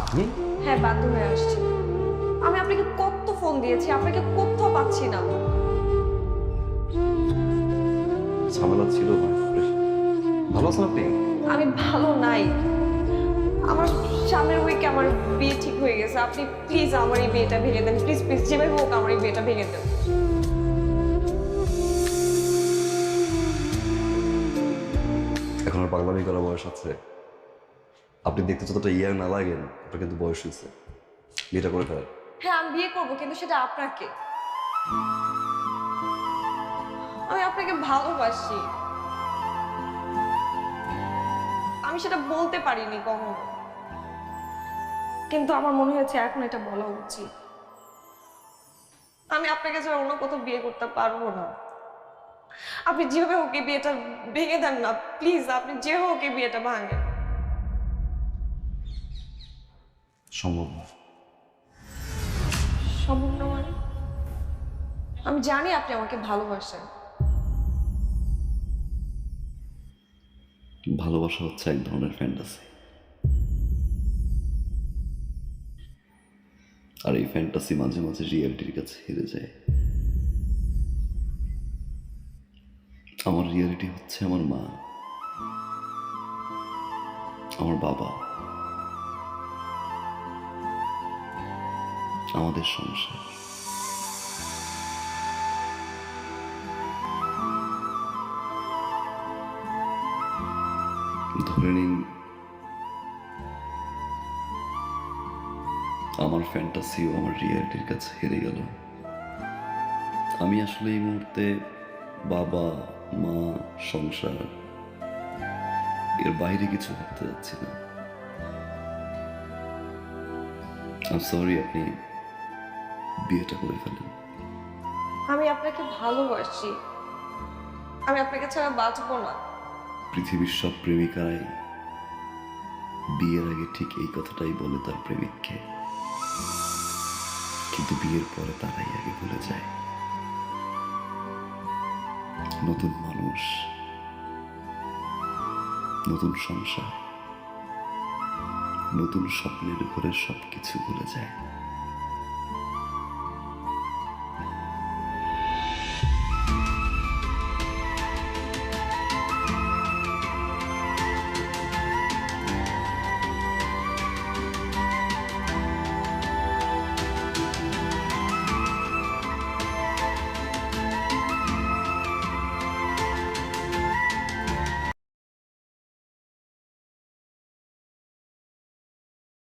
আপনি? হ্যাঁ, বাধ্য হয়ে আসছি। আমি আপনাকে কত ফোন দিয়েছি, আপনাকে কোথাও পাচ্ছি না। ঝামেলা ছিল ভাই। ভালো আছেন আপনি? আমি ভালো নাই। আমার সামনের উইকে আমার বিয়ে ঠিক হয়ে গেছে। আপনি প্লিজ আমার এই বিয়েটা ভেঙে দেন। প্লিজ প্লিজ যেভাবে হোক আমার এই বিয়েটা ভেঙে দেন। এখন আর পাগলামি করার বয়স আছে? আপনি দেখতে যতটা ইয়ার না লাগেন, আপনার কিন্তু বয়স হয়েছে। বিয়েটা করে ফেলেন। হ্যাঁ, আমি বিয়ে করবো, কিন্তু সেটা আপনাকে। আমি আপনাকে ভালোবাসি। আমি সেটা বলতে পারিনি কখনো, কিন্তু আমার মনে হয়েছে এখন এটা বলা উচিত। আমি আপনাকে ছাড়া অন্য কোথাও বিয়ে করতে পারবো না। আপনি যেভাবে হোক এই বিয়েটা ভেঙে দেন না প্লিজ। আপনি যেভাবে হোক এই বিয়েটা ভাঙেন। সম্ভব না। সম্ভব না মানে? আমি জানি আপনি আমাকে ভালোবাসেন। ভালোবাসা হচ্ছে এক ধরনের ফ্যান্টাসি, আর এই ফ্যান্টাসি মাঝে মাঝে রিয়েলিটির কাছে হেরে যায়। আমার রিয়েলিটি হচ্ছে আমার মা, আমার বাবা, আমাদের সংসার। ধরে নিন আমার ফ্যান্টাসিও আমার রিয়েলিটির কাছে হেরে গেল। আমি আসলে এই মুহূর্তে বাবা, মা, সংসার এর বাইরে কিছু ভাবতে যাচ্ছি না। আই সরি, আপনি বিয়েটা করে ফেলেন। আমি আপনাকে ভালোবাসি। আমি আপনাকে ছাড়া বাঁচবো না। পৃথিবীর সব প্রেমিকারাই বিয়ের আগে ঠিক এই কথাটাই বলে তার প্রেমিককে, কিন্তু বিয়ের পরে তারাই আগে ভুলে যায়। নতুন মানুষ, নতুন সংসার, নতুন স্বপ্নের ঘরে সবকিছু ভুলে যায়।